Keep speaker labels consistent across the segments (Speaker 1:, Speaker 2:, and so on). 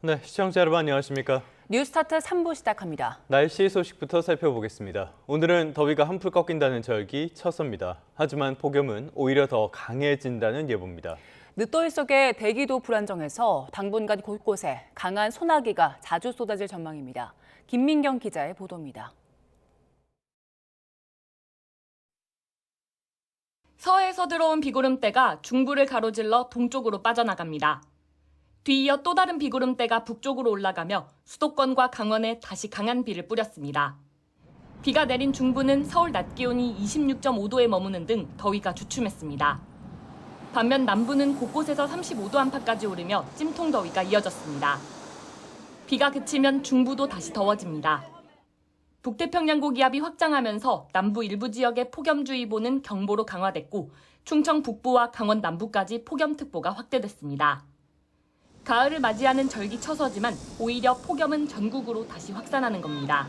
Speaker 1: 네, 시청자 여러분 안녕하십니까?
Speaker 2: 뉴스타트 3부 시작합니다.
Speaker 1: 날씨 소식부터 살펴보겠습니다. 오늘은 더위가 한풀 꺾인다는 절기 처서입니다. 하지만 폭염은 오히려 더 강해진다는 예보입니다.
Speaker 2: 늦더위 속에 대기도 불안정해서 당분간 곳곳에 강한 소나기가 자주 쏟아질 전망입니다. 김민경 기자의 보도입니다.
Speaker 3: 서해에서 들어온 비구름대가 중부를 가로질러 동쪽으로 빠져나갑니다. 뒤이어 또 다른 비구름대가 북쪽으로 올라가며 수도권과 강원에 다시 강한 비를 뿌렸습니다. 비가 내린 중부는 서울 낮 기온이 26.5도에 머무는 등 더위가 주춤했습니다. 반면 남부는 곳곳에서 35도 안팎까지 오르며 찜통 더위가 이어졌습니다. 비가 그치면 중부도 다시 더워집니다. 북태평양 고기압이 확장하면서 남부 일부 지역의 폭염주의보는 경보로 강화됐고 충청 북부와 강원 남부까지 폭염특보가 확대됐습니다. 가을을 맞이하는 절기 처서지만 오히려 폭염은 전국으로 다시 확산하는 겁니다.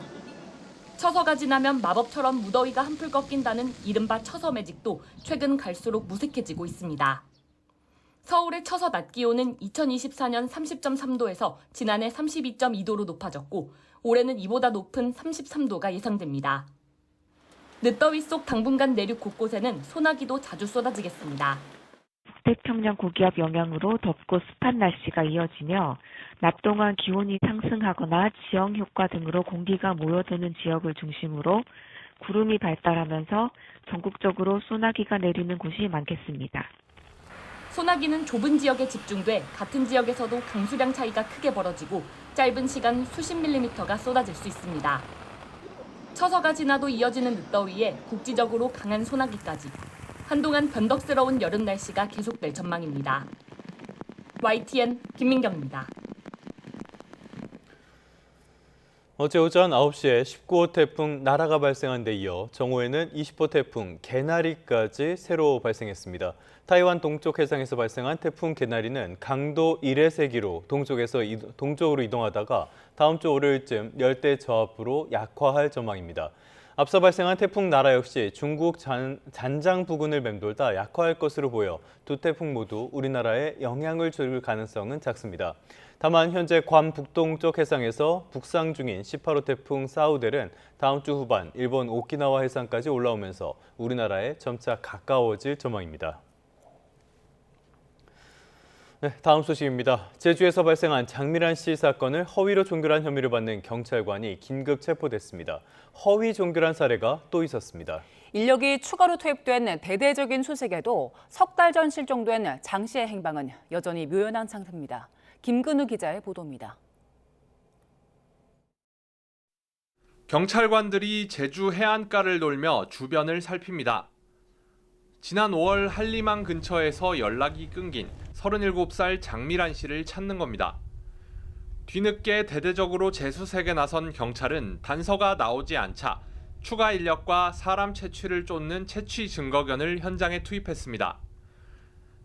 Speaker 3: 처서가 지나면 마법처럼 무더위가 한풀 꺾인다는 이른바 처서 매직도 최근 갈수록 무색해지고 있습니다. 서울의 처서 낮 기온은 2024년 30.3도에서 지난해 32.2도로 높아졌고 올해는 이보다 높은 33도가 예상됩니다. 늦더위 속 당분간 내륙 곳곳에는 소나기도 자주 쏟아지겠습니다.
Speaker 4: 북태평양 고기압 영향으로 덥고 습한 날씨가 이어지며 낮 동안 기온이 상승하거나 지형 효과 등으로 공기가 모여드는 지역을 중심으로 구름이 발달하면서 전국적으로 소나기가 내리는 곳이 많겠습니다.
Speaker 3: 소나기는 좁은 지역에 집중돼 같은 지역에서도 강수량 차이가 크게 벌어지고 짧은 시간 수십 밀리미터가 쏟아질 수 있습니다. 처서가 지나도 이어지는 늦더위에 국지적으로 강한 소나기까지. 한동안 변덕스러운 여름 날씨가 계속될 전망입니다. YTN 김민경입니다.
Speaker 1: 어제 오전 9시에 19호 태풍 나라가 발생한 데 이어 정오에는 20호 태풍 개나리까지 새로 발생했습니다. 타이완 동쪽 해상에서 발생한 태풍 개나리는 강도 1의 세기로 동쪽으로 이동하다가 다음 주 월요일쯤 열대 저압으로 약화할 전망입니다. 앞서 발생한 태풍 나라 역시 중국 잔장 부근을 맴돌다 약화할 것으로 보여 두 태풍 모두 우리나라에 영향을 줄 가능성은 작습니다. 다만 현재 괌 북동쪽 해상에서 북상 중인 18호 태풍 사우델은 다음 주 후반 일본 오키나와 해상까지 올라오면서 우리나라에 점차 가까워질 전망입니다. 네, 다음 소식입니다. 제주에서 발생한 장미란 씨 사건을 허위로 종결한 혐의를 받는 경찰관이 긴급 체포됐습니다. 허위 종결한 사례가 또 있었습니다.
Speaker 2: 인력이 추가로 투입된 대대적인 수색에도 석 달 전 실종된 장 씨의 행방은 여전히 묘연한 상태입니다. 김근우 기자의 보도입니다.
Speaker 5: 경찰관들이 제주 해안가를 돌며 주변을 살핍니다. 지난 5월 한리망 근처에서 연락이 끊긴 37살 장미란 씨를 찾는 겁니다. 뒤늦게 대대적으로 재수색에 나선 경찰은 단서가 나오지 않자 추가 인력과 사람 채취를 쫓는 채취 증거견을 현장에 투입했습니다.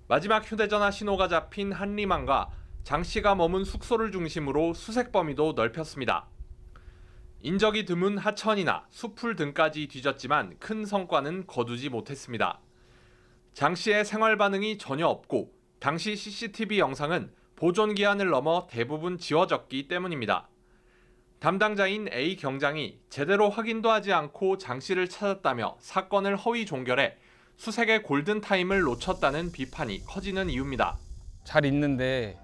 Speaker 5: 마지막 휴대전화 신호가 잡힌 한리망과 장 씨가 머문 숙소를 중심으로 수색 범위도 넓혔습니다. 인적이 드문 하천이나 숲풀 등까지 뒤졌지만 큰 성과는 거두지 못했습니다. 장 씨의 생활 반응이 전혀 없고 당시 CCTV 영상은 보존 기한을 넘어 대부분 지워졌기 때문입니다. 담당자인 A 경장이 제대로 확인도 하지 않고 장 씨를 찾았다며 사건을 허위 종결해 수색의 골든타임을 놓쳤다는 비판이 커지는 이유입니다.
Speaker 6: 잘 있는데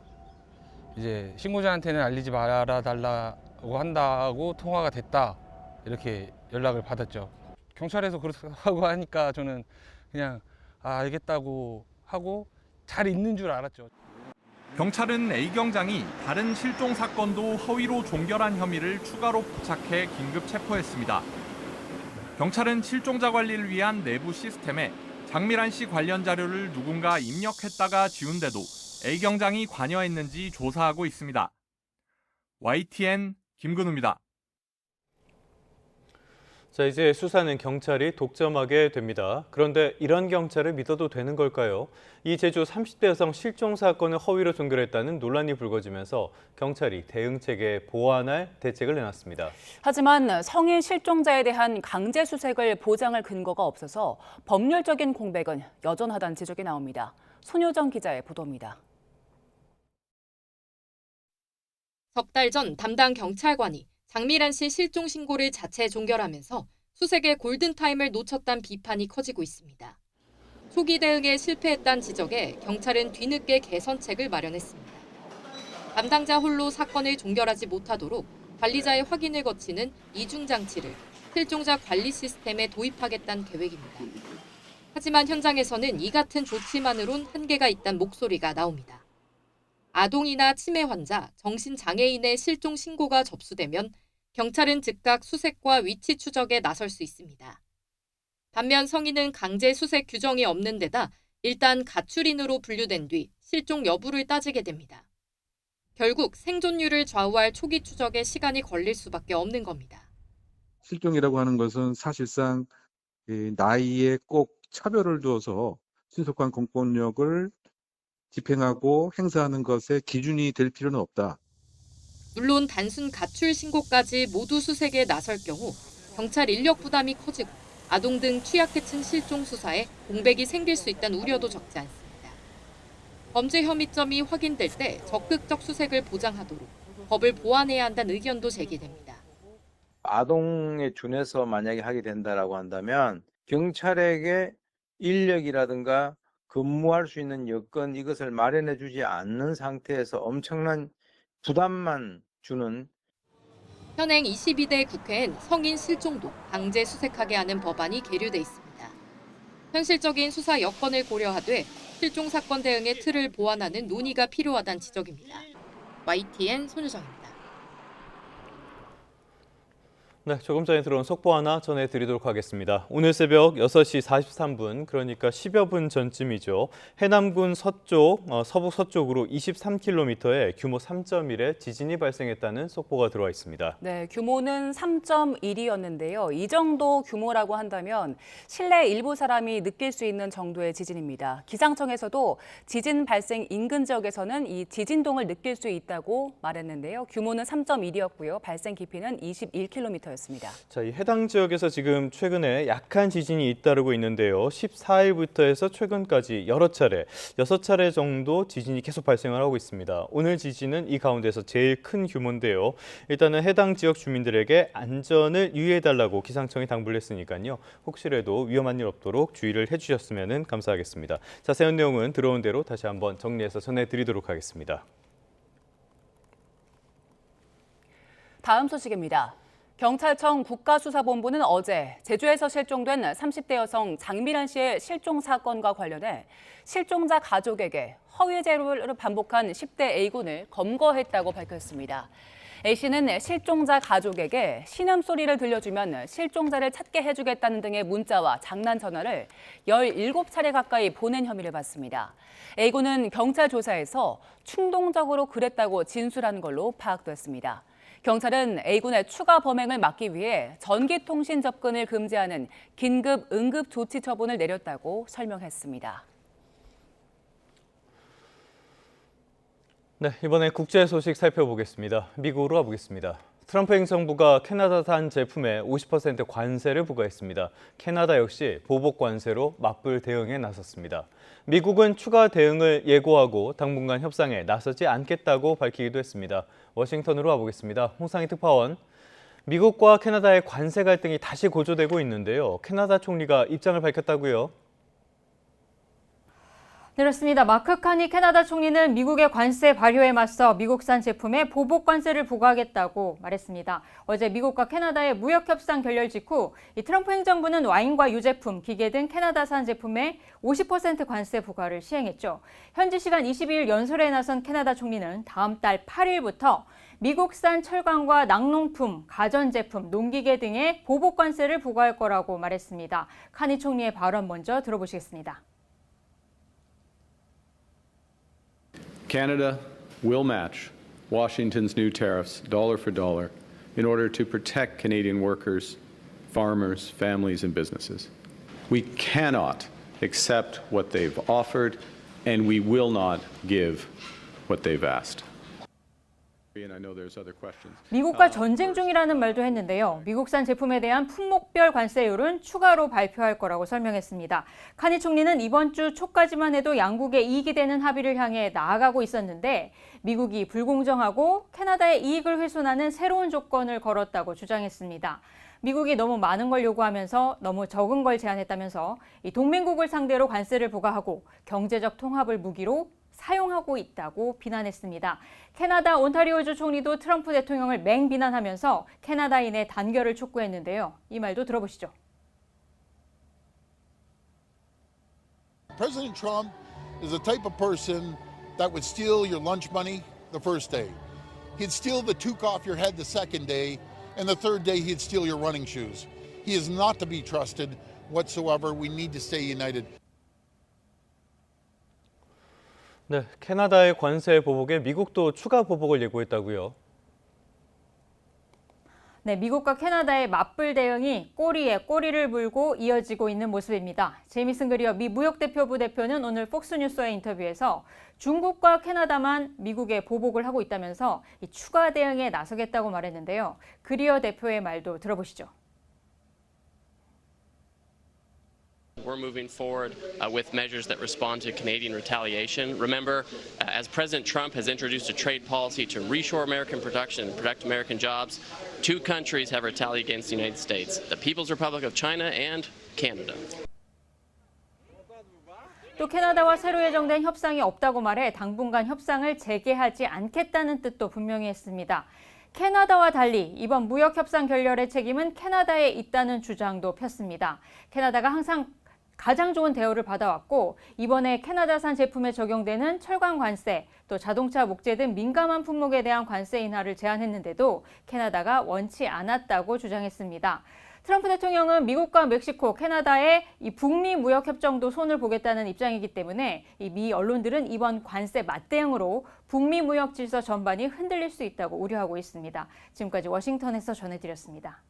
Speaker 6: 이제 신고자한테는 알리지 말아달라고 한다고 통화가 됐다 이렇게 연락을 받았죠. 경찰에서 그렇다고 하니까 저는 그냥 알겠다고 하고 잘 있는 줄 알았죠.
Speaker 5: 경찰은 A 경장이 다른 실종 사건도 허위로 종결한 혐의를 추가로 포착해 긴급 체포했습니다. 경찰은 실종자 관리를 위한 내부 시스템에 장미란 씨 관련 자료를 누군가 입력했다가 지운데도 A 경장이 관여했는지 조사하고 있습니다. YTN 김근우입니다.
Speaker 1: 자, 이제 수사는 경찰이 독점하게 됩니다. 그런데 이런 경찰을 믿어도 되는 걸까요? 이 제주 30대 여성 실종 사건을 허위로 종결했다는 논란이 불거지면서 경찰이 대응 체계에 보완할 대책을 내놨습니다.
Speaker 2: 하지만 성인 실종자에 대한 강제 수색을 보장할 근거가 없어서 법률적인 공백은 여전하다는 지적이 나옵니다. 손효정 기자의 보도입니다.
Speaker 7: 석 달 전 담당 경찰관이 장미란 씨 실종 신고를 자체 종결하면서 수색의 골든타임을 놓쳤다는 비판이 커지고 있습니다. 초기 대응에 실패했다는 지적에 경찰은 뒤늦게 개선책을 마련했습니다. 담당자 홀로 사건을 종결하지 못하도록 관리자의 확인을 거치는 이중장치를 실종자 관리 시스템에 도입하겠다는 계획입니다. 하지만 현장에서는 이 같은 조치만으론 한계가 있다는 목소리가 나옵니다. 아동이나 치매 환자, 정신장애인의 실종 신고가 접수되면 경찰은 즉각 수색과 위치 추적에 나설 수 있습니다. 반면 성인은 강제 수색 규정이 없는 데다 일단 가출인으로 분류된 뒤 실종 여부를 따지게 됩니다. 결국 생존율을 좌우할 초기 추적에 시간이 걸릴 수밖에 없는 겁니다.
Speaker 8: 실종이라고 하는 것은 사실상 나이에 꼭 차별을 두어서 신속한 공권력을 집행하고 행사하는 것의 기준이 될 필요는 없다.
Speaker 7: 물론 단순 가출 신고까지 모두 수색에 나설 경우 경찰 인력 부담이 커지고 아동 등 취약계층 실종 수사에 공백이 생길 수 있다는 우려도 적지 않습니다. 범죄 혐의점이 확인될 때 적극적 수색을 보장하도록 법을 보완해야 한다는 의견도 제기됩니다.
Speaker 9: 아동에 준해서 만약에 하게 된다라고 한다면 경찰에게 인력이라든가 근무할 수 있는 여건 이것을 마련해 주지 않는 상태에서 엄청난 부담만 주는.
Speaker 7: 현행 22대 국회엔 성인 실종도 강제 수색하게 하는 법안이 계류돼 있습니다. 현실적인 수사 여건을 고려하되 실종 사건 대응의 틀을 보완하는 논의가 필요하다는 지적입니다. YTN 손유정입니다.
Speaker 1: 네, 조금 전에 들어온 속보 하나 전해드리도록 하겠습니다. 오늘 새벽 6시 43분, 그러니까 10여 분 전쯤이죠. 해남군 서쪽, 서북 서쪽으로 23km의 규모 3.1의 지진이 발생했다는 속보가 들어와 있습니다.
Speaker 2: 네, 규모는 3.1이었는데요. 이 정도 규모라고 한다면 실내 일부 사람이 느낄 수 있는 정도의 지진입니다. 기상청에서도 지진 발생 인근 지역에서는 이 지진동을 느낄 수 있다고 말했는데요. 규모는 3.1이었고요. 발생 깊이는 21km.
Speaker 1: 자, 이 해당 지역에서 지금 최근에 약한 지진이 잇따르고 있는데요. 14일부터 해서 최근까지 여러 차례, 6차례 정도 지진이 계속 발생을 하고 있습니다. 오늘 지진은 이 가운데서 제일 큰 규모인데요. 일단은 해당 지역 주민들에게 안전을 유의해달라고 기상청이 당부를 했으니까요. 혹시라도 위험한 일 없도록 주의를 해주셨으면 감사하겠습니다. 자세한 내용은 들어온 대로 다시 한번 정리해서 전해드리도록 하겠습니다.
Speaker 2: 다음 소식입니다. 경찰청 국가수사본부는 어제 제주에서 실종된 30대 여성 장미란 씨의 실종 사건과 관련해 실종자 가족에게 허위 제보를 반복한 10대 A군을 검거했다고 밝혔습니다. A씨는 실종자 가족에게 신음소리를 들려주면 실종자를 찾게 해주겠다는 등의 문자와 장난 전화를 17차례 가까이 보낸 혐의를 받습니다. A군은 경찰 조사에서 충동적으로 그랬다고 진술한 걸로 파악됐습니다. 경찰은 A군의 추가 범행을 막기 위해 전기통신 접근을 금지하는 긴급 응급조치 처분을 내렸다고 설명했습니다.
Speaker 1: 네, 이번에 국제 소식 살펴보겠습니다. 미국으로 가보겠습니다. 트럼프 행정부가 캐나다산 제품에 50% 관세를 부과했습니다. 캐나다 역시 보복 관세로 맞불 대응에 나섰습니다. 미국은 추가 대응을 예고하고 당분간 협상에 나서지 않겠다고 밝히기도 했습니다. 워싱턴으로 가보겠습니다. 홍상희 특파원. 미국과 캐나다의 관세 갈등이 다시 고조되고 있는데요. 캐나다 총리가 입장을 밝혔다고요?
Speaker 10: 네, 그렇습니다. 마크 카니 캐나다 총리는 미국의 관세 발효에 맞서 미국산 제품에 보복 관세를 부과하겠다고 말했습니다. 어제 미국과 캐나다의 무역 협상 결렬 직후 이 트럼프 행정부는 와인과 유제품, 기계 등 캐나다산 제품에 50% 관세 부과를 시행했죠. 현지 시간 22일 연설에 나선 캐나다 총리는 다음 달 8일부터 미국산 철강과 낙농품, 가전제품, 농기계 등에 보복 관세를 부과할 거라고 말했습니다. 카니 총리의 발언 먼저 들어보시겠습니다.
Speaker 11: Canada will match Washington's new tariffs dollar for dollar in order to protect Canadian workers, farmers, families, and businesses. We cannot accept what they've offered, and we will not give what they've asked. And I know there's other questions.
Speaker 10: 미국과 전쟁 중이라는 말도 했는데요. 미국산 제품에 대한 품목별 관세율은 추가로 발표할 거라고 설명했습니다. 카니 총리는 이번 주 초까지만 해도 양국의 이익이 되는 합의를 향해 나아가고 있었는데 미국이 불공정하고 캐나다의 이익을 훼손하는 새로운 조건을 걸었다고 주장했습니다. 미국이 너무 많은 걸 요구하면서 너무 적은 걸 제안했다면서 이 동맹국을 상대로 관세를 부과하고 경제적 통합을 무기로 사용하고 있다고 비난했습니다. 캐나다 온타리오주 총리도 트럼프 대통령을 맹비난하면서 캐나다인의 단결을 촉구했는데요. 이 말도 들어보시죠.
Speaker 12: President Trump is the type of person that would steal your lunch money the first day. He'd steal the toque off your head the second day, and the third day he'd steal your running shoes. He is not to be trusted whatsoever. We need to stay united.
Speaker 1: 네, 캐나다의 관세 보복에 미국도 추가 보복을 예고했다고요.
Speaker 10: 네, 미국과 캐나다의 맞불 대응이 꼬리에 꼬리를 물고 이어지고 있는 모습입니다. 제이미슨 그리어 미 무역대표부 대표는 오늘 폭스뉴스와의 인터뷰에서 중국과 캐나다만 미국에 보복을 하고 있다면서 이 추가 대응에 나서겠다고 말했는데요. 그리어 대표의 말도 들어보시죠.
Speaker 13: We're moving forward with measures that respond to Canadian retaliation. Remember, as President Trump has introduced a trade policy to reshore American production and protect American jobs, two countries have retaliated against the United States, the People's Republic of China and Canada.
Speaker 10: 또 캐나다와 새로 예정된 협상이 없다고 말해 당분간 협상을 재개하지 않겠다는 뜻도 분명히 했습니다. 캐나다와 달리 이번 무역 협상 결렬의 책임은 캐나다에 있다는 주장도 폈습니다. 캐나다가 항상 가장 좋은 대우를 받아왔고 이번에 캐나다산 제품에 적용되는 철강 관세, 또 자동차 목재 등 민감한 품목에 대한 관세 인하를 제안했는데도 캐나다가 원치 않았다고 주장했습니다. 트럼프 대통령은 미국과 멕시코, 캐나다의 이 북미 무역 협정도 손을 보겠다는 입장이기 때문에 이 미 언론들은 이번 관세 맞대응으로 북미 무역 질서 전반이 흔들릴 수 있다고 우려하고 있습니다. 지금까지 워싱턴에서 전해드렸습니다.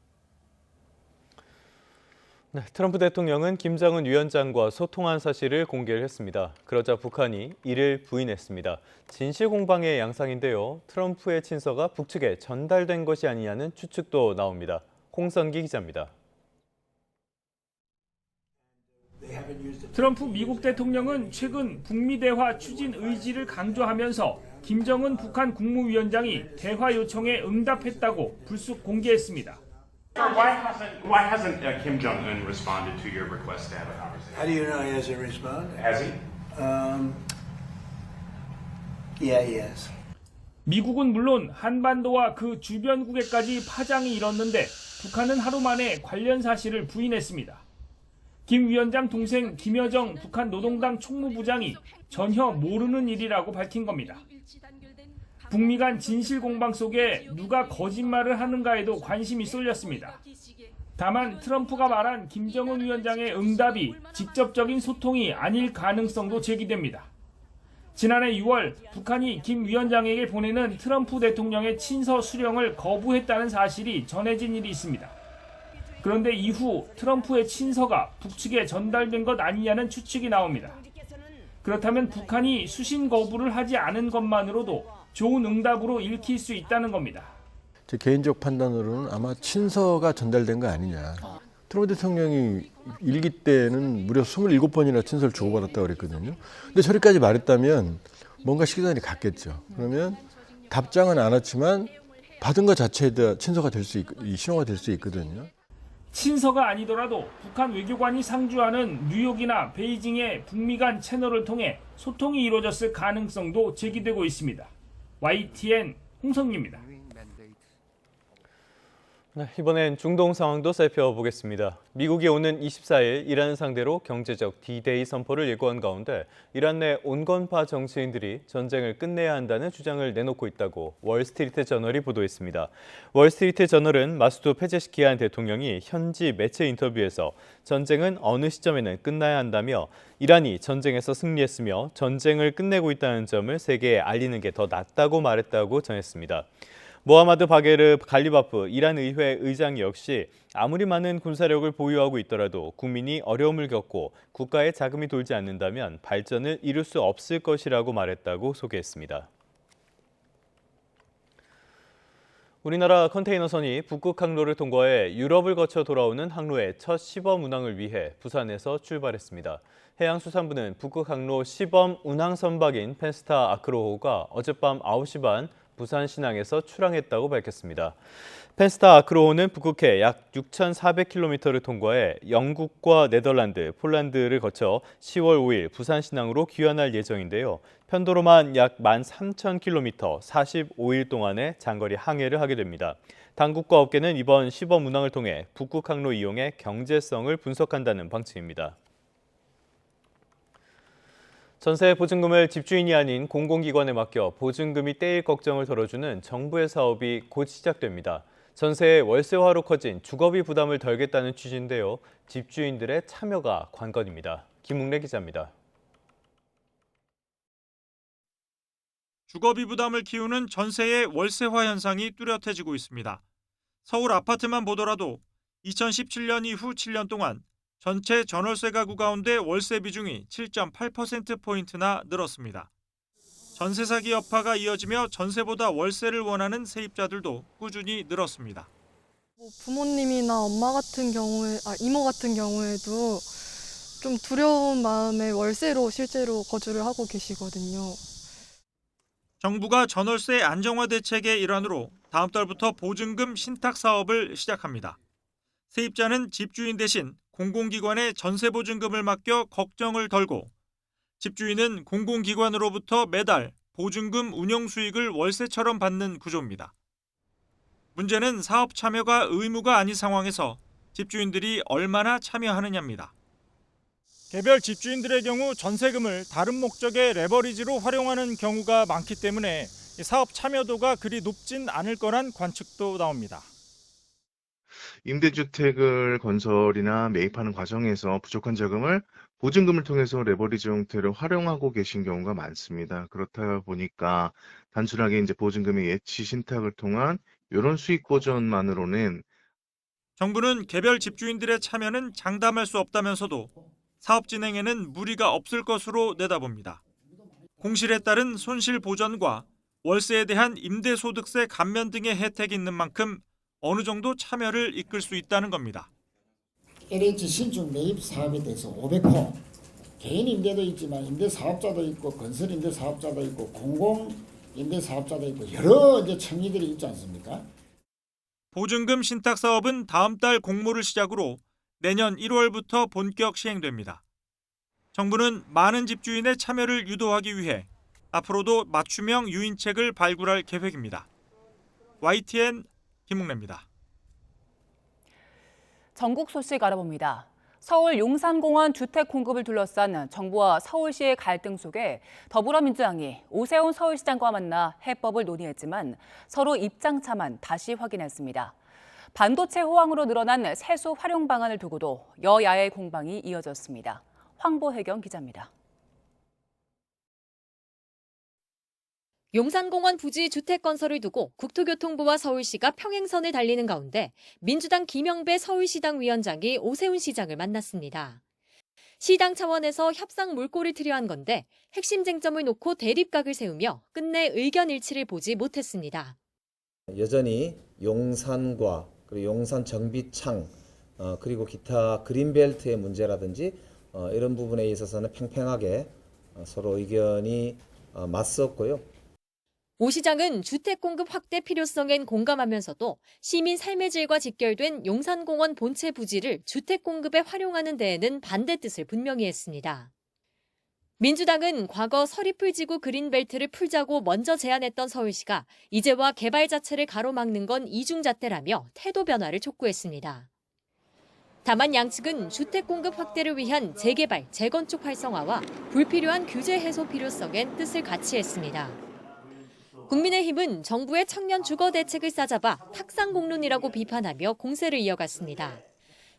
Speaker 1: 네, 트럼프 대통령은 김정은 위원장과 소통한 사실을 공개를 했습니다. 그러자 북한이 이를 부인했습니다. 진실 공방의 양상인데요. 트럼프의 친서가 북측에 전달된 것이 아니냐는 추측도 나옵니다. 홍성기 기자입니다.
Speaker 14: 트럼프 미국 대통령은 최근 북미 대화 추진 의지를 강조하면서 김정은 북한 국무위원장이 대화 요청에 응답했다고 불쑥 공개했습니다.
Speaker 15: Why hasn't Kim Jong-un responded to your request to have a conversation?
Speaker 16: How do you know he hasn't responded?
Speaker 15: Has he?
Speaker 16: Yeah, he has.
Speaker 14: 미국은 물론 한반도와 그 주변국에까지 파장이 일었는데 북한은 하루 만에 관련 사실을 부인했습니다. 김 위원장 동생 김여정 북한 노동당 총무부장이 전혀 모르는 일이라고 밝힌 겁니다. 북미 간 진실 공방 속에 누가 거짓말을 하는가에도 관심이 쏠렸습니다. 다만 트럼프가 말한 김정은 위원장의 응답이 직접적인 소통이 아닐 가능성도 제기됩니다. 지난해 6월 북한이 김 위원장에게 보내는 트럼프 대통령의 친서 수령을 거부했다는 사실이 전해진 일이 있습니다. 그런데 이후 트럼프의 친서가 북측에 전달된 것 아니냐는 추측이 나옵니다. 그렇다면 북한이 수신 거부를 하지 않은 것만으로도 좋은 응답으로 읽힐 수 있다는 겁니다.
Speaker 17: 제 개인적 판단으로는 아마 친서가 전달된 거 아니냐. 트럼프 대통령이 일기 때는 무려 27번이나 친서를 주고받았다고 그랬거든요. 근데 저리까지 말했다면 뭔가 시기단이 갔겠죠. 그러면 답장은 안 왔지만 받은 것 자체에 친서가 될 수 있고 신호가 될 수 있거든요.
Speaker 14: 친서가 아니더라도 북한 외교관이 상주하는 뉴욕이나 베이징의 북미 간 채널을 통해 소통이 이루어졌을 가능성도 제기되고 있습니다. YTN 홍성기입니다.
Speaker 1: 네, 이번엔 중동 상황도 살펴보겠습니다. 미국이 오는 24일 이란 상대로 경제적 D-Day 선포를 예고한 가운데 이란 내 온건파 정치인들이 전쟁을 끝내야 한다는 주장을 내놓고 있다고 월스트리트 저널이 보도했습니다. 월스트리트 저널은 마수드 페제시키안 대통령이 현지 매체 인터뷰에서 전쟁은 어느 시점에는 끝나야 한다며 이란이 전쟁에서 승리했으며 전쟁을 끝내고 있다는 점을 세계에 알리는 게 더 낫다고 말했다고 전했습니다. 모하마드 바게르 갈리바프 이란 의회 의장 역시 아무리 많은 군사력을 보유하고 있더라도 국민이 어려움을 겪고 국가에 자금이 돌지 않는다면 발전을 이룰 수 없을 것이라고 말했다고 소개했습니다. 우리나라 컨테이너선이 북극 항로를 통과해 유럽을 거쳐 돌아오는 항로의 첫 시범 운항을 위해 부산에서 출발했습니다. 해양수산부는 북극 항로 시범 운항 선박인 펜스타 아크로호가 어젯밤 9시 반 부산 신항에서 출항했다고 밝혔습니다. 펜스타 아크로호는 북극해 약 6,400km를 통과해 영국과 네덜란드, 폴란드를 거쳐 10월 5일 부산 신항으로 귀환할 예정인데요. 편도로만 약 13,000km, 45일 동안의 장거리 항해를 하게 됩니다. 당국과 업계는 이번 시범 운항을 통해 북극 항로 이용의 경제성을 분석한다는 방침입니다. 전세 보증금을 집주인이 아닌 공공기관에 맡겨 보증금이 떼일 걱정을 덜어주는 정부의 사업이 곧 시작됩니다. 전세의 월세화로 커진 주거비 부담을 덜겠다는 취지인데요. 집주인들의 참여가 관건입니다. 김웅래 기자입니다.
Speaker 18: 주거비 부담을 키우는 전세의 월세화 현상이 뚜렷해지고 있습니다. 서울 아파트만 보더라도 2017년 이후 7년 동안 전체 전월세 가구 가운데 월세 비중이 7.8%포인트나 늘었습니다. 전세 사기 여파가 이어지며 전세보다 월세를 원하는 세입자들도 꾸준히 늘었습니다.
Speaker 19: 부모님이나 엄마 같은 경우에, 이모 같은 경우에도 좀 두려운 마음에 월세로 실제로 거주를 하고 계시거든요.
Speaker 18: 정부가 전월세 안정화 대책의 일환으로 다음 달부터 보증금 신탁 사업을 시작합니다. 세입자는 집주인 대신 공공기관에 전세보증금을 맡겨 걱정을 덜고 집주인은 공공기관으로부터 매달 보증금 운영 수익을 월세처럼 받는 구조입니다. 문제는 사업 참여가 의무가 아닌 상황에서 집주인들이 얼마나 참여하느냐입니다. 개별 집주인들의 경우 전세금을 다른 목적의 레버리지로 활용하는 경우가 많기 때문에 사업 참여도가 그리 높진 않을 거란 관측도 나옵니다.
Speaker 20: 임대주택을 건설이나 매입하는 과정에서 부족한 자금을 보증금을 통해서 레버리지 형태를 활용하고 계신 경우가 많습니다. 그렇다 보니까 단순하게 이제 보증금의 예치 신탁을 통한 이런 수익 보전만으로는
Speaker 18: 정부는 개별 집주인들의 참여는 장담할 수 없다면서도 사업 진행에는 무리가 없을 것으로 내다봅니다. 공실에 따른 손실 보전과 월세에 대한 임대소득세 감면 등의 혜택이 있는 만큼 어느 정도 참여를 이끌 수 있다는 겁니다.
Speaker 21: LH 신축 매입 사업에 대해서 500호, 개인 임대도 있지만 임대 사업자도 있고 건설 임대 사업자도 있고 공공 임대 사업자도 있고 여러 이제 청이들이 있지 않습니까?
Speaker 18: 보증금 신탁 사업은 다음 달 공모를 시작으로 내년 1월부터 본격 시행됩니다. 정부는 많은 집주인의 참여를 유도하기 위해 앞으로도 맞춤형 유인책을 발굴할 계획입니다. YTN 김웅래입니다.
Speaker 2: 전국 소식 알아봅니다. 서울 용산공원 주택 공급을 둘러싼 정부와 서울시의 갈등 속에 더불어민주당이 오세훈 서울시장과 만나 해법을 논의했지만 서로 입장차만 다시 확인했습니다. 반도체 호황으로 늘어난 세수 활용 방안을 두고도 여야의 공방이 이어졌습니다. 황보혜경 기자입니다.
Speaker 22: 용산공원 부지 주택 건설을 두고 국토교통부와 서울시가 평행선을 달리는 가운데 민주당 김영배 서울시당 위원장이 오세훈 시장을 만났습니다. 시당 차원에서 협상 물꼬를 트려 한 건데 핵심 쟁점을 놓고 대립각을 세우며 끝내 의견 일치를 보지 못했습니다.
Speaker 23: 여전히 용산과 그리고 용산 정비창 그리고 기타 그린벨트의 문제라든지 이런 부분에 있어서는 팽팽하게 서로 의견이 맞섰고요.
Speaker 22: 오 시장은 주택 공급 확대 필요성엔 공감하면서도 시민 삶의 질과 직결된 용산공원 본체 부지를 주택 공급에 활용하는 데에는 반대 뜻을 분명히 했습니다. 민주당은 과거 서리풀 지구 그린벨트를 풀자고 먼저 제안했던 서울시가 이제와 개발 자체를 가로막는 건 이중잣대라며 태도 변화를 촉구했습니다. 다만 양측은 주택 공급 확대를 위한 재개발, 재건축 활성화와 불필요한 규제 해소 필요성엔 뜻을 같이 했습니다. 국민의힘은 정부의 청년 주거 대책을 싸잡아 탁상공론이라고 비판하며 공세를 이어갔습니다.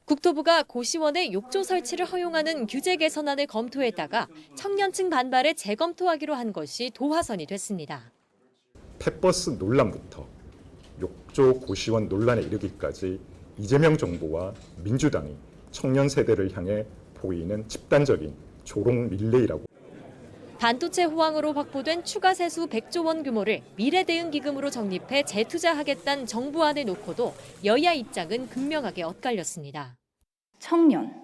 Speaker 22: 국토부가 고시원에 욕조 설치를 허용하는 규제 개선안을 검토했다가 청년층 반발에 재검토하기로 한 것이 도화선이 됐습니다.
Speaker 24: 펫버스 논란부터 욕조 고시원 논란에 이르기까지 이재명 정부와 민주당이 청년 세대를 향해 보이는 집단적인 조롱 릴레이라고.
Speaker 22: 반도체 호황으로 확보된 추가 세수 100조 원 규모를 미래대응기금으로 적립해 재투자하겠다는 정부안을 놓고도 여야 입장은 극명하게 엇갈렸습니다.
Speaker 3: 청년,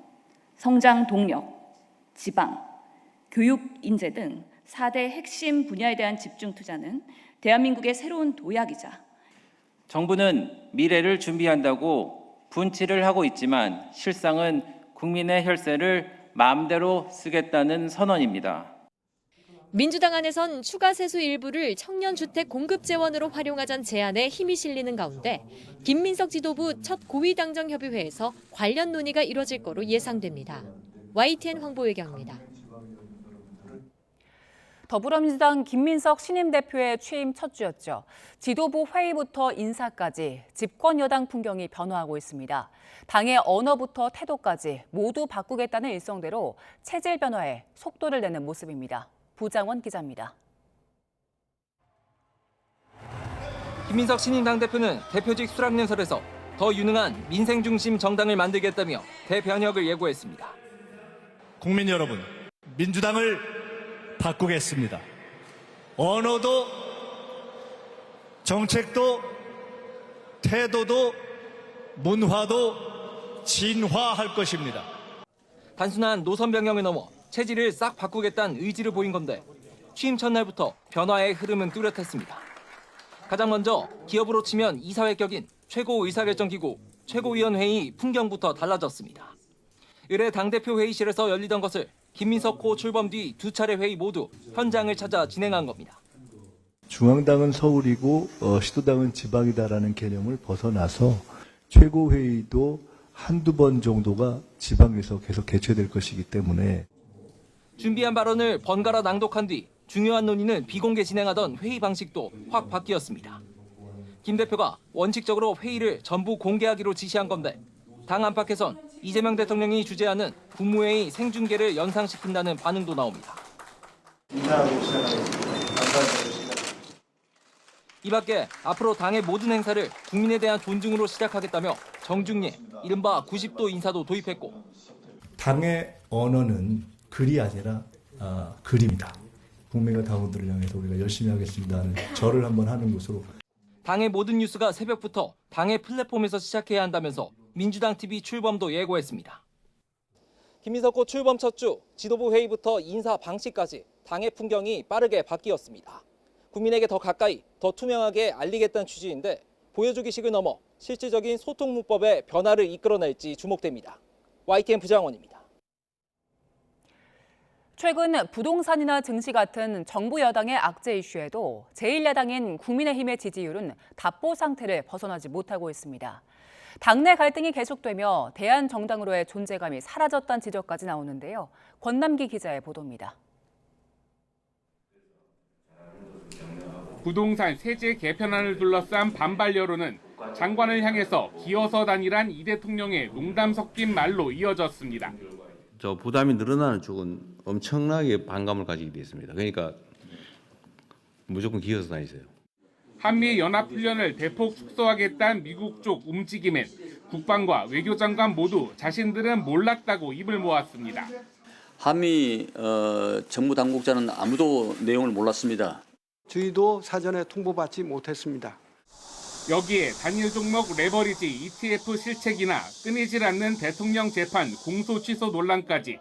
Speaker 3: 성장 동력, 지방, 교육 인재 등 4대 핵심 분야에 대한 집중 투자는 대한민국의 새로운 도약이자
Speaker 4: 정부는 미래를 준비한다고 분칠을 하고 있지만 실상은 국민의 혈세를 마음대로 쓰겠다는 선언입니다.
Speaker 22: 민주당 안에선 추가 세수 일부를 청년 주택 공급 재원으로 활용하자는 제안에 힘이 실리는 가운데 김민석 지도부 첫 고위당정협의회에서 관련 논의가 이뤄질 거로 예상됩니다. YTN 황보예경입니다.
Speaker 2: 더불어민주당 김민석 신임 대표의 취임 첫 주였죠. 지도부 회의부터 인사까지 집권 여당 풍경이 변화하고 있습니다. 당의 언어부터 태도까지 모두 바꾸겠다는 일성대로 체질 변화에 속도를 내는 모습입니다. 부장원 기자입니다.
Speaker 5: 김민석 신임 당대표는 대표직 수락연설에서 더 유능한 민생 중심 정당을 만들겠다며 대변혁을 예고했습니다.
Speaker 6: 국민 여러분, 민주당을 바꾸겠습니다. 언어도 정책도 태도도 문화도 진화할 것입니다.
Speaker 5: 단순한 노선 변경을 넘어 체질을 싹 바꾸겠다는 의지를 보인 건데 취임 첫날부터 변화의 흐름은 뚜렷했습니다. 가장 먼저 기업으로 치면 이사회 격인 최고의사결정기구 최고위원회의 풍경부터 달라졌습니다. 의뢰 당대표 회의실에서 열리던 것을 김민석 호 출범 뒤 두 차례 회의 모두 현장을 찾아 진행한 겁니다.
Speaker 25: 중앙당은 서울이고 시도당은 지방이다라는 개념을 벗어나서 최고회의도 한두 번 정도가 지방에서 계속 개최될 것이기 때문에
Speaker 5: 준비한 발언을 번갈아 낭독한 뒤 중요한 논의는 비공개 진행하던 회의 방식도 확 바뀌었습니다. 김 대표가 원칙적으로 회의를 전부 공개하기로 지시한 건데 당 안팎에선 이재명 대통령이 주재하는 국무회의 생중계를 연상시킨다는 반응도 나옵니다. 이 밖에 앞으로 당의 모든 행사를 국민에 대한 존중으로 시작하겠다며 정중리, 이른바 90도 인사도 도입했고
Speaker 25: 당의 언어는 글이 아니라 글입니다. 국민과 당원들을 향해서 우리가 열심히 하겠습니다 하는 절을 한번 하는 것으로
Speaker 5: 당의 모든 뉴스가 새벽부터 당의 플랫폼에서 시작해야 한다면서 민주당 TV 출범도 예고했습니다. 김민석 호 출범 첫 주 지도부 회의부터 인사 방식까지 당의 풍경이 빠르게 바뀌었습니다. 국민에게 더 가까이, 더 투명하게 알리겠다는 취지인데 보여주기식을 넘어 실질적인 소통 문법의 변화를 이끌어낼지 주목됩니다. YTN 부장원입니다.
Speaker 2: 최근 부동산이나 증시 같은 정부 여당의 악재 이슈에도 제1야당인 국민의힘의 지지율은 답보 상태를 벗어나지 못하고 있습니다. 당내 갈등이 계속되며 대한정당으로의 존재감이 사라졌다는 지적까지 나오는데요. 권남기 기자의 보도입니다.
Speaker 26: 부동산 세제 개편안을 둘러싼 반발 여론은 장관을 향해서 기어서 다니란 이 대통령의 농담 섞인 말로 이어졌습니다.
Speaker 27: 저 부담이 늘어나는 쪽은 엄청나게 반감을 가지게 돼 있습니다. 그러니까 무조건 기어서 다니세요.
Speaker 26: 한미 연합훈련을 대폭 축소하겠다는 미국 쪽 움직임엔 국방과 외교장관 모두 자신들은 몰랐다고 입을 모았습니다.
Speaker 28: 한미 정무 당국자는 아무도 내용을 몰랐습니다.
Speaker 29: 저희도 사전에 통보받지 못했습니다.
Speaker 26: 여기에 단일 종목 레버리지 ETF 실책이나 끊이질 않는 대통령 재판 공소 취소 논란까지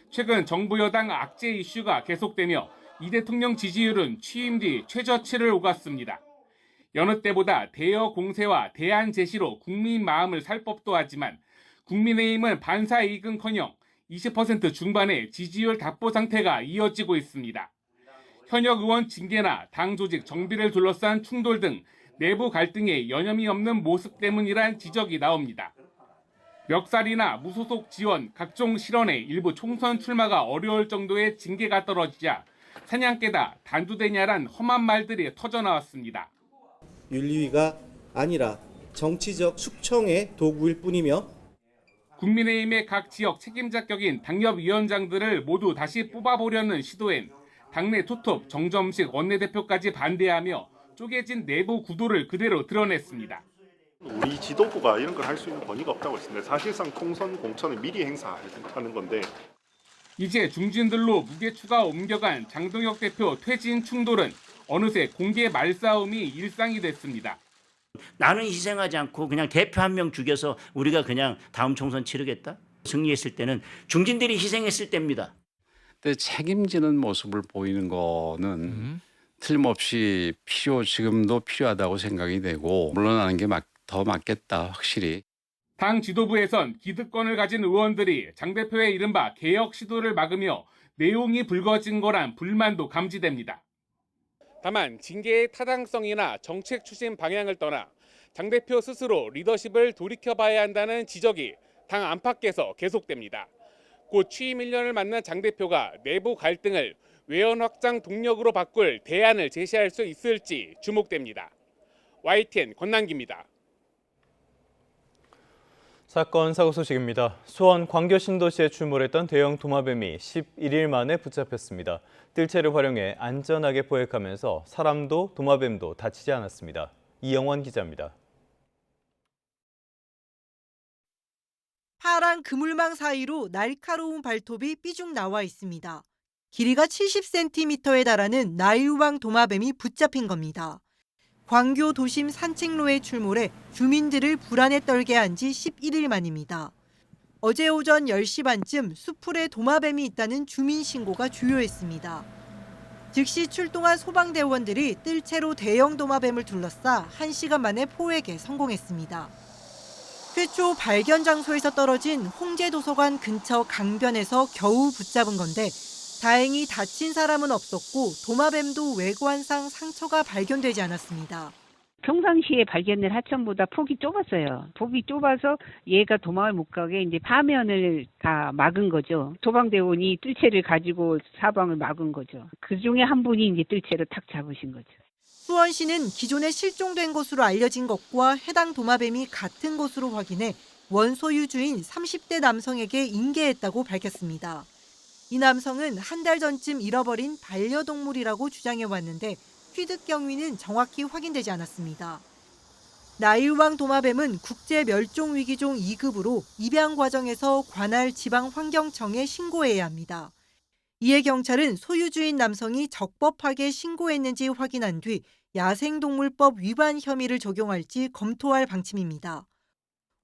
Speaker 26: 최근 정부 여당 악재 이슈가 계속되며 이 대통령 지지율은 취임 뒤 최저치를 오갔습니다. 여느 때보다 대여 공세와 대안 제시로 국민 마음을 살 법도 하지만 국민의힘은 반사 이익은커녕 20% 중반의 지지율 답보 상태가 이어지고 있습니다. 현역 의원 징계나 당 조직 정비를 둘러싼 충돌 등 내부 갈등에 여념이 없는 모습 때문이란 지적이 나옵니다. 멱살이나 무소속 지원, 각종 실언에 일부 총선 출마가 어려울 정도의 징계가 떨어지자 사냥개다 단두대냐란 험한 말들이 터져나왔습니다.
Speaker 30: 윤리위가 아니라 정치적 숙청의 도구일 뿐이며
Speaker 26: 국민의힘의 각 지역 책임자 격인 당협위원장들을 모두 다시 뽑아보려는 시도엔 당내 투톱 정점식 원내대표까지 반대하며 쪼개진 내부 구도를 그대로 드러냈습니다.
Speaker 31: 우리 지도부가 이런 걸 할 수 있는 권위가 없다고 했습니다. 사실상 총선 공천을 미리 행사하는 건데
Speaker 26: 이제 중진들로 무게추가 옮겨간 장동혁 대표 퇴진 충돌은 어느새 공개 말싸움이 일상이 됐습니다.
Speaker 7: 나는 희생하지 않고 그냥 대표 한 명 죽여서 우리가 그냥 다음 총선 치르겠다? 승리했을 때는 중진들이 희생했을 때입니다.
Speaker 8: 근데 책임지는 모습을 보이는 거는 틀림없이 지금도 필요하다고 생각이 되고 물러나는 게 더 맞겠다, 확실히.
Speaker 26: 당 지도부에선 기득권을 가진 의원들이 장 대표의 이른바 개혁 시도를 막으며 내용이 불거진 거란 불만도 감지됩니다. 다만 징계의 타당성이나 정책 추진 방향을 떠나 장 대표 스스로 리더십을 돌이켜봐야 한다는 지적이 당 안팎에서 계속됩니다. 곧 취임 1년을 맞는 장 대표가 내부 갈등을 외연 확장 동력으로 바꿀 대안을 제시할 수 있을지 주목됩니다. YTN 권남기입니다.
Speaker 1: 사건 사고 소식입니다. 수원 광교 신도시에 출몰했던 대형 도마뱀이 11일 만에 붙잡혔습니다. 뜰채를 활용해 안전하게 포획하면서 사람도 도마뱀도 다치지 않았습니다. 이영원 기자입니다.
Speaker 9: 파란 그물망 사이로 날카로운 발톱이 삐죽 나와 있습니다. 길이가 70cm에 달하는 나일왕 도마뱀이 붙잡힌 겁니다. 광교 도심 산책로에 출몰해 주민들을 불안에 떨게 한 지 11일 만입니다. 어제 오전 10시 반쯤 수풀에 도마뱀이 있다는 주민 신고가 주요했습니다. 즉시 출동한 소방대원들이 뜰채로 대형 도마뱀을 둘러싸 1시간 만에 포획에 성공했습니다. 최초 발견 장소에서 떨어진 홍제도서관 근처 강변에서 겨우 붙잡은 건데 다행히 다친 사람은 없었고 도마뱀도 외관상 상처가 발견되지 않았습니다.
Speaker 10: 평상시에 발견된 하천보다 폭이 좁았어요. 폭이 좁아서 얘가 도망을 못 가게 이제 파면을 다 막은 거죠. 소방대원이 뜰채를 가지고 사방을 막은 거죠. 그 중에 한 분이 이제 뜰채로 탁 잡으신 거죠.
Speaker 9: 수원시는 기존에 실종된 것으로 알려진 것과 해당 도마뱀이 같은 것으로 확인해 원소유주인 30대 남성에게 인계했다고 밝혔습니다. 이 남성은 한 달 전쯤 잃어버린 반려동물이라고 주장해왔는데 취득 경위는 정확히 확인되지 않았습니다. 나일왕 도마뱀은 국제멸종위기종 2급으로 입양 과정에서 관할 지방환경청에 신고해야 합니다. 이에 경찰은 소유주인 남성이 적법하게 신고했는지 확인한 뒤 야생동물법 위반 혐의를 적용할지 검토할 방침입니다.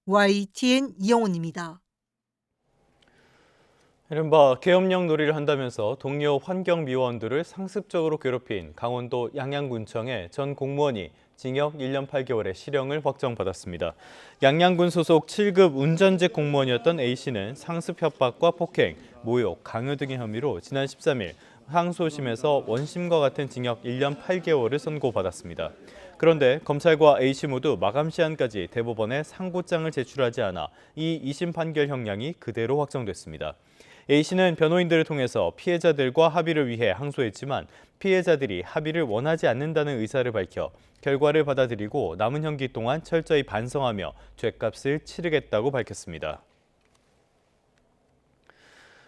Speaker 9: YTN 이영훈입니다.
Speaker 1: 이른바 계엄령 놀이를 한다면서 동료 환경미화원들을 상습적으로 괴롭힌 강원도 양양군청의 전 공무원이 징역 1년 8개월의 실형을 확정받았습니다. 양양군 소속 7급 운전직 공무원이었던 A씨는 상습 협박과 폭행, 모욕, 강요 등의 혐의로 지난 13일 항소심에서 원심과 같은 징역 1년 8개월을 선고받았습니다. 그런데 검찰과 A씨 모두 마감 시한까지 대법원에 상고장을 제출하지 않아 이 2심 판결 형량이 그대로 확정됐습니다. A씨는 변호인들을 통해서 피해자들과 합의를 위해 항소했지만 피해자들이 합의를 원하지 않는다는 의사를 밝혀 결과를 받아들이고 남은 형기 동안 철저히 반성하며 죗값을 치르겠다고 밝혔습니다.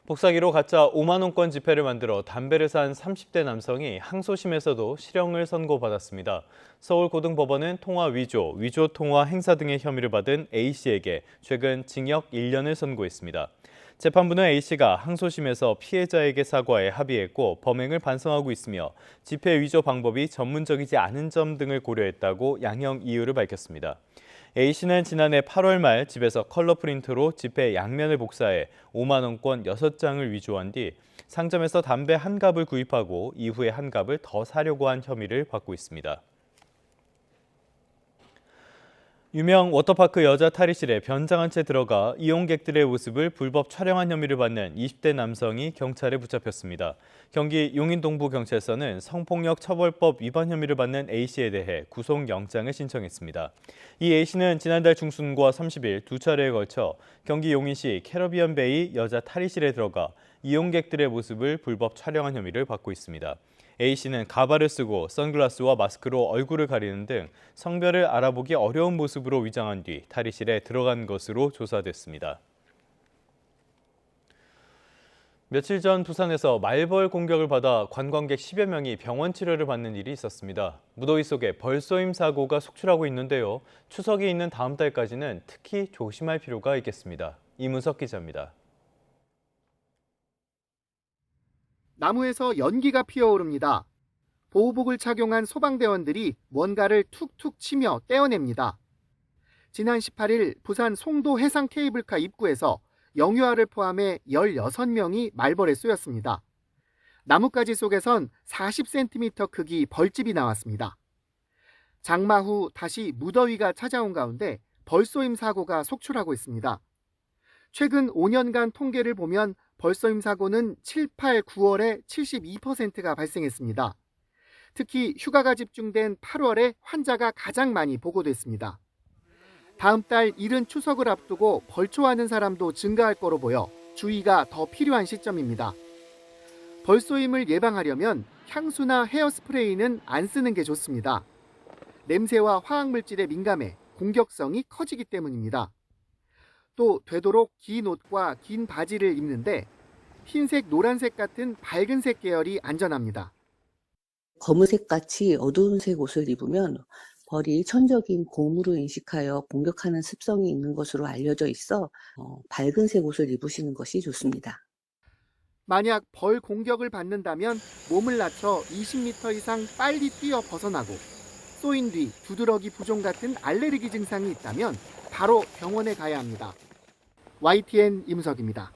Speaker 1: 복사기로 가짜 5만 원권 지폐를 만들어 담배를 산 30대 남성이 항소심에서도 실형을 선고받았습니다. 서울고등법원은 통화 위조, 위조 통화 행사 등의 혐의를 받은 A씨에게 최근 징역 1년을 선고했습니다. 재판부는 A씨가 항소심에서 피해자에게 사과해 합의했고 범행을 반성하고 있으며 지폐 위조 방법이 전문적이지 않은 점 등을 고려했다고 양형 이유를 밝혔습니다. A씨는 지난해 8월 말 집에서 컬러 프린터로 지폐 양면을 복사해 5만 원권 6장을 위조한 뒤 상점에서 담배 한 갑을 구입하고 이후에 한 갑을 더 사려고 한 혐의를 받고 있습니다. 유명 워터파크 여자 탈의실에 변장한 채 들어가 이용객들의 모습을 불법 촬영한 혐의를 받는 20대 남성이 경찰에 붙잡혔습니다. 경기 용인동부경찰서는 성폭력 처벌법 위반 혐의를 받는 A씨에 대해 구속영장을 신청했습니다. 이 A씨는 지난달 중순과 30일 두 차례에 걸쳐 경기 용인시 캐러비언 베이 여자 탈의실에 들어가 이용객들의 모습을 불법 촬영한 혐의를 받고 있습니다. A씨는 가발을 쓰고 선글라스와 마스크로 얼굴을 가리는 등 성별을 알아보기 어려운 모습으로 위장한 뒤 탈의실에 들어간 것으로 조사됐습니다. 며칠 전 부산에서 말벌 공격을 받아 관광객 10여 명이 병원 치료를 받는 일이 있었습니다. 무더위 속에 벌쏘임 사고가 속출하고 있는데요. 추석이 있는 다음 달까지는 특히 조심할 필요가 있겠습니다. 이문석 기자입니다.
Speaker 11: 나무에서 연기가 피어오릅니다. 보호복을 착용한 소방대원들이 뭔가를 툭툭 치며 떼어냅니다. 지난 18일 부산 송도 해상 케이블카 입구에서 영유아를 포함해 16명이 말벌에 쏘였습니다. 나뭇가지 속에선 40cm 크기 벌집이 나왔습니다. 장마 후 다시 무더위가 찾아온 가운데 벌쏘임 사고가 속출하고 있습니다. 최근 5년간 통계를 보면 벌쏘임 사고는 7, 8, 9월에 72%가 발생했습니다. 특히 휴가가 집중된 8월에 환자가 가장 많이 보고됐습니다. 다음 달 이른 추석을 앞두고 벌초하는 사람도 증가할 거로 보여 주의가 더 필요한 시점입니다. 벌쏘임을 예방하려면 향수나 헤어스프레이는 안 쓰는 게 좋습니다. 냄새와 화학물질에 민감해 공격성이 커지기 때문입니다. 또 되도록 긴 옷과 긴 바지를 입는데 흰색, 노란색 같은 밝은 색 계열이 안전합니다.
Speaker 12: 검은색 같이 어두운 색 옷을 입으면 벌이 천적인 곰으로 인식하여 공격하는 습성이 있는 것으로 알려져 있어 밝은 색 옷을 입으시는 것이 좋습니다.
Speaker 11: 만약 벌 공격을 받는다면 몸을 낮춰 20m 이상 빨리 뛰어 벗어나고 쏘인 뒤 두드러기 부종 같은 알레르기 증상이 있다면 바로 병원에 가야 합니다. YTN 임석입니다.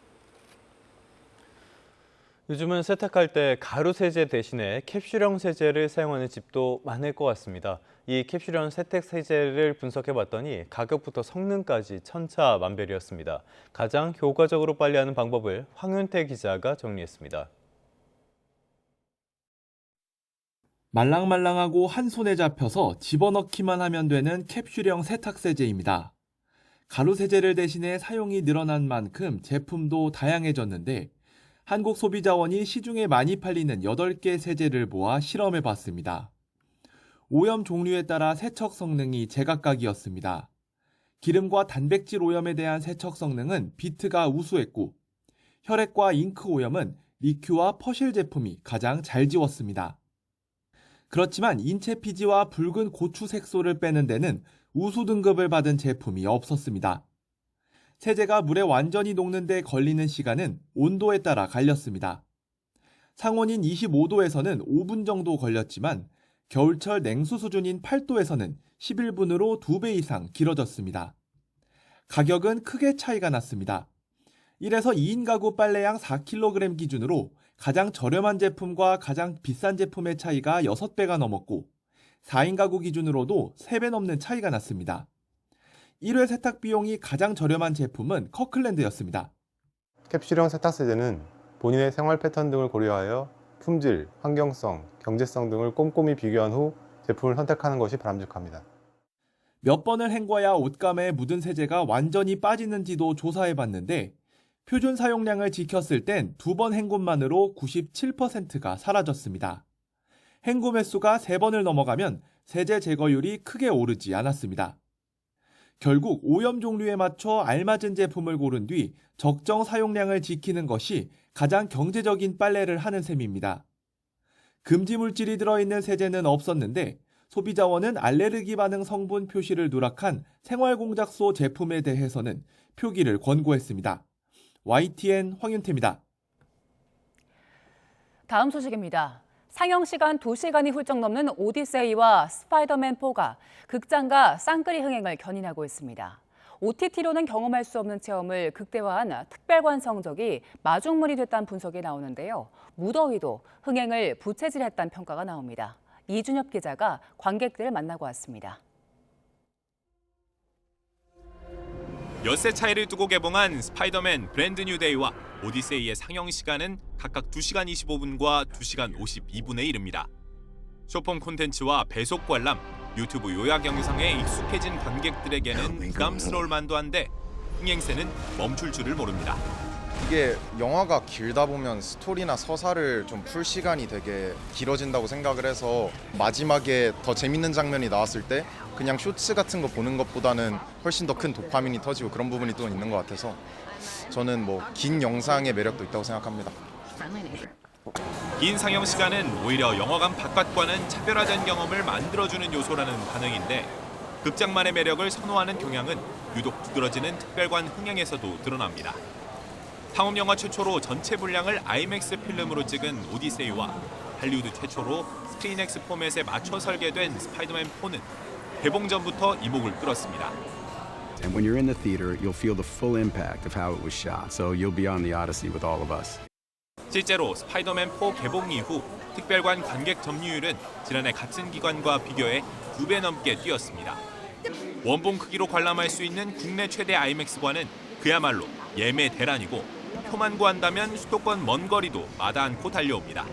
Speaker 1: 요즘은 세탁할 때 가루 세제 대신에 캡슐형 세제를 사용하는 집도 많을 것 같습니다. 이 캡슐형 세탁 세제를 분석해봤더니 가격부터 성능까지 천차만별이었습니다. 가장 효과적으로 빨래하는 방법을 황윤태 기자가 정리했습니다.
Speaker 13: 말랑말랑하고 한 손에 잡혀서 집어넣기만 하면 되는 캡슐형 세탁 세제입니다. 가루 세제를 대신해 사용이 늘어난 만큼 제품도 다양해졌는데 한국소비자원이 시중에 많이 팔리는 8개 세제를 모아 실험해봤습니다. 오염 종류에 따라 세척 성능이 제각각이었습니다. 기름과 단백질 오염에 대한 세척 성능은 비트가 우수했고 혈액과 잉크 오염은 리큐와 퍼실 제품이 가장 잘 지웠습니다. 그렇지만 인체 피지와 붉은 고추 색소를 빼는 데는 우수 등급을 받은 제품이 없었습니다. 세제가 물에 완전히 녹는 데 걸리는 시간은 온도에 따라 갈렸습니다. 상온인 25도에서는 5분 정도 걸렸지만 겨울철 냉수 수준인 8도에서는 11분으로 2배 이상 길어졌습니다. 가격은 크게 차이가 났습니다. 1에서 2인 가구 빨래양 4kg 기준으로 가장 저렴한 제품과 가장 비싼 제품의 차이가 6배가 넘었고 4인 가구 기준으로도 3배 넘는 차이가 났습니다. 1회 세탁 비용이 가장 저렴한 제품은 커클랜드였습니다.
Speaker 14: 캡슐형 세탁 세제는 본인의 생활 패턴 등을 고려하여 품질, 환경성, 경제성 등을 꼼꼼히 비교한 후 제품을 선택하는 것이 바람직합니다.
Speaker 13: 몇 번을 헹궈야 옷감에 묻은 세제가 완전히 빠지는지도 조사해봤는데 표준 사용량을 지켰을 땐 2번 헹굼만으로 97%가 사라졌습니다. 헹굼 횟수가 3번을 넘어가면 세제 제거율이 크게 오르지 않았습니다. 결국 오염 종류에 맞춰 알맞은 제품을 고른 뒤 적정 사용량을 지키는 것이 가장 경제적인 빨래를 하는 셈입니다. 금지 물질이 들어있는 세제는 없었는데 소비자원은 알레르기 반응 성분 표시를 누락한 생활공작소 제품에 대해서는 표기를 권고했습니다. YTN 황윤태입니다.
Speaker 2: 다음 소식입니다. 상영 시간 2시간이 훌쩍 넘는 오디세이와 스파이더맨4가 극장과 쌍끌이 흥행을 견인하고 있습니다. OTT로는 경험할 수 없는 체험을 극대화한 특별관 성적이 마중물이 됐다는 분석이 나오는데요. 무더위도 흥행을 부채질했다는 평가가 나옵니다. 이준엽 기자가 관객들을 만나고 왔습니다.
Speaker 15: 엿새 차이를 두고 개봉한 스파이더맨 브랜드 뉴 데이와 오디세이의 상영 시간은 각각 2시간 25분과 2시간 52분에 이릅니다. 쇼폼 콘텐츠와 배속 관람, 유튜브 요약 영상에 익숙해진 관객들에게는 부담스러울 만도 한데 흥행세는 멈출 줄을 모릅니다.
Speaker 16: 이게 영화가 길다 보면 스토리나 서사를 좀 풀 시간이 되게 길어진다고 생각을 해서 마지막에 더 재밌는 장면이 나왔을 때 그냥 쇼츠 같은 거 보는 것보다는 훨씬 더 큰 도파민이 터지고 그런 부분이 또 있는 것 같아서 저는 긴 영상의 매력도 있다고 생각합니다.
Speaker 15: 긴 상영 시간은 오히려 영화관 바깥과는 차별화된 경험을 만들어주는 요소라는 반응인데 극장만의 매력을 선호하는 경향은 유독 두드러지는 특별관 흥행에서도 드러납니다. 상업 영화 최초로 전체 분량을 IMAX 필름으로 찍은 오디세이와 할리우드 최초로 스크린X 포맷에 맞춰 설계된 스파이더맨 4는 개봉 전부터 이목을 끌었습니다.
Speaker 3: And when you're in the theater, you'll feel the full impact of how it was shot. So you'll be on the Odyssey with all of us.
Speaker 15: 실제로 스파이더맨 4 개봉 이후 특별관 관객 점유율은 지난해 같은 기간과 비교해 2배 넘게 뛰었습니다. 원본 크기로 관람할 수 있는 국내 최대 IMAX관은 그야말로 예매 대란이고 표만 구한다면 수도권 먼 거리도 마다 않고 달려옵니다.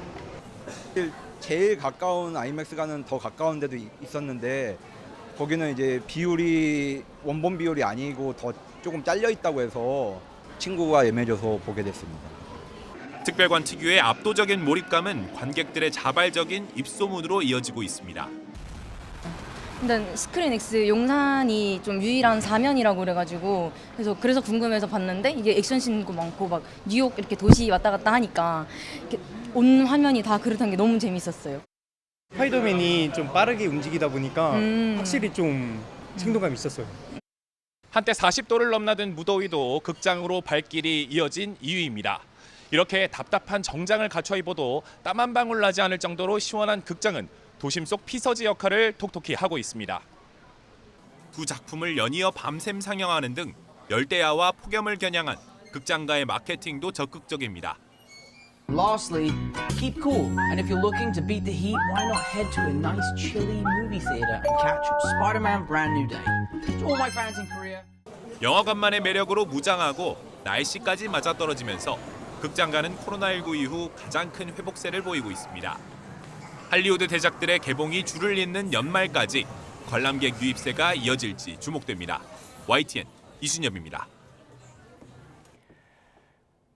Speaker 4: 제일 가까운 아이맥스관은 더 가까운 데도 있었는데 거기는 이제 비율이 원본 비율이 아니고 더 조금 잘려 있다고 해서 친구가 예매줘서 보게 됐습니다.
Speaker 15: 특별관 특유의 압도적인 몰입감은 관객들의 자발적인 입소문으로 이어지고 있습니다.
Speaker 6: 일단 스크린X 용산이 좀 유일한 사면이라고 그래가지고 그래서 궁금해서 봤는데 이게 액션씬도 많고 막 뉴욕 이렇게 도시 왔다 갔다 하니까 이렇게 온 화면이 다 그렇다는 게 너무 재밌었어요.
Speaker 17: 스파이더맨이 좀 빠르게 움직이다 보니까 확실히 좀 생동감이 있었어요.
Speaker 15: 한때 40도를 넘나든 무더위도 극장으로 발길이 이어진 이유입니다. 이렇게 답답한 정장을 갖춰 입어도 땀 한 방울 나지 않을 정도로 시원한 극장은 도심 속 피서지 역할을 톡톡히 하고 있습니다. 두 작품을 연이어 밤샘 상영하는 등 열대야와 폭염을 겨냥한 극장가의 마케팅도 적극적입니다.
Speaker 18: Lastly, keep cool. And if you're looking to beat the heat, why not head to a nice chilly movie theater and catch Spider-Man Brand New Day. To all my fans in Korea.
Speaker 15: 영화관만의 매력으로 무장하고 날씨까지 맞아떨어지면서 극장가는 코로나19 이후 가장 큰 회복세를 보이고 있습니다. 할리우드 대작들의 개봉이 줄을 잇는 연말까지 관람객 유입세가 이어질지 주목됩니다. YTN 이순엽입니다.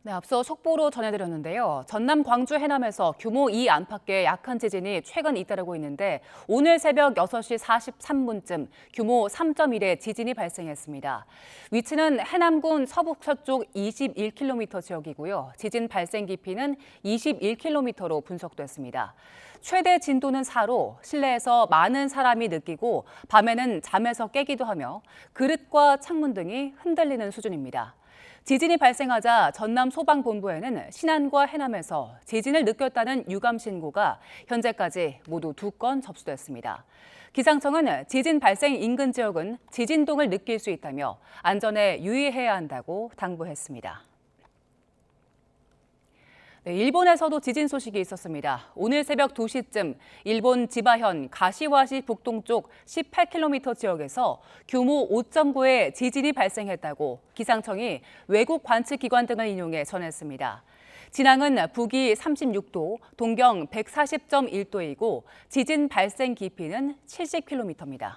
Speaker 2: 네, 앞서 속보로 전해드렸는데요. 전남 광주 해남에서 규모 2 안팎의 약한 지진이 최근 잇따르고 있는데 오늘 새벽 6시 43분쯤 규모 3.1의 지진이 발생했습니다. 위치는 해남군 서북서쪽 21km 지역이고요. 지진 발생 깊이는 21km로 분석됐습니다. 최대 진도는 4로 실내에서 많은 사람이 느끼고 밤에는 잠에서 깨기도 하며 그릇과 창문 등이 흔들리는 수준입니다. 지진이 발생하자 전남 소방본부에는 신안과 해남에서 지진을 느꼈다는 유감 신고가 현재까지 모두 2건 접수됐습니다. 기상청은 지진 발생 인근 지역은 지진동을 느낄 수 있다며 안전에 유의해야 한다고 당부했습니다. 네, 일본에서도 지진 소식이 있었습니다. 오늘 새벽 2시쯤 일본 지바현 가시와시 북동쪽 18km 지역에서 규모 5.9의 지진이 발생했다고 기상청이 외국 관측기관 등을 인용해 전했습니다. 진앙은 북위 36도, 동경 140.1도이고 지진 발생 깊이는 70km입니다.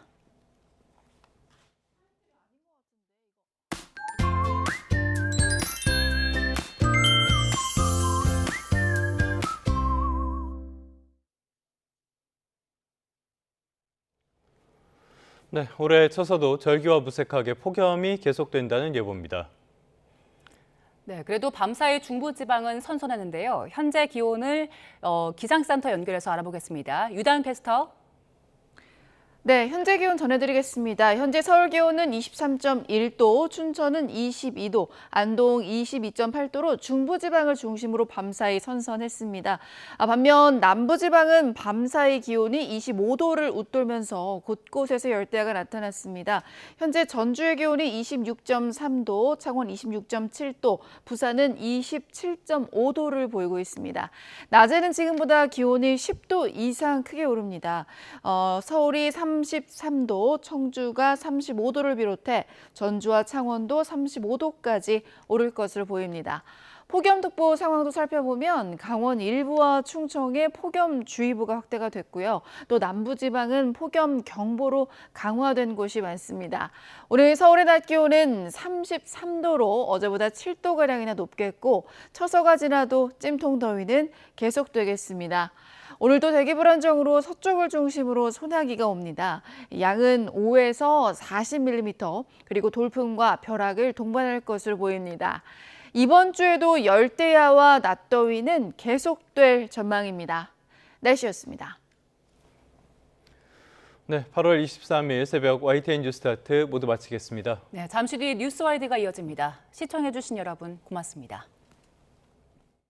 Speaker 1: 네, 올해 쳐서도 절기와 무색하게 폭염이 계속된다는 예보입니다.
Speaker 2: 네, 그래도 밤사이 중부지방은 선선했는데요. 현재 기온을 기상센터 연결해서 알아보겠습니다. 유다은 캐스터.
Speaker 19: 네, 현재 기온 전해드리겠습니다. 현재 서울 기온은 23.1도, 춘천은 22도, 안동 22.8도로 중부지방을 중심으로 밤사이 선선했습니다. 반면 남부지방은 밤사이 기온이 25도를 웃돌면서 곳곳에서 열대야가 나타났습니다. 현재 전주의 기온이 26.3도, 창원 26.7도, 부산은 27.5도를 보이고 있습니다. 낮에는 지금보다 기온이 10도 이상 크게 오릅니다. 서울이 33도, 청주가 35도를 비롯해 전주와 창원도 35도까지 오를 것으로 보입니다. 폭염특보 상황도 살펴보면 강원 일부와 충청에 폭염주의보가 확대가 됐고요. 또 남부지방은 폭염경보로 강화된 곳이 많습니다. 오늘 서울의 낮 기온은 33도로 어제보다 7도가량이나 높겠고 처서가 지나도 찜통더위는 계속되겠습니다. 오늘도 대기 불안정으로 서쪽을 중심으로 소나기가 옵니다. 양은 5에서 40mm, 그리고 돌풍과 벼락을 동반할 것으로 보입니다. 이번 주에도 열대야와 낮더위는 계속될 전망입니다. 날씨였습니다.
Speaker 1: 네, 8월 23일 새벽 YTN 뉴스타트 모두 마치겠습니다.
Speaker 2: 네, 잠시 뒤 뉴스와이드가 이어집니다. 시청해주신 여러분 고맙습니다.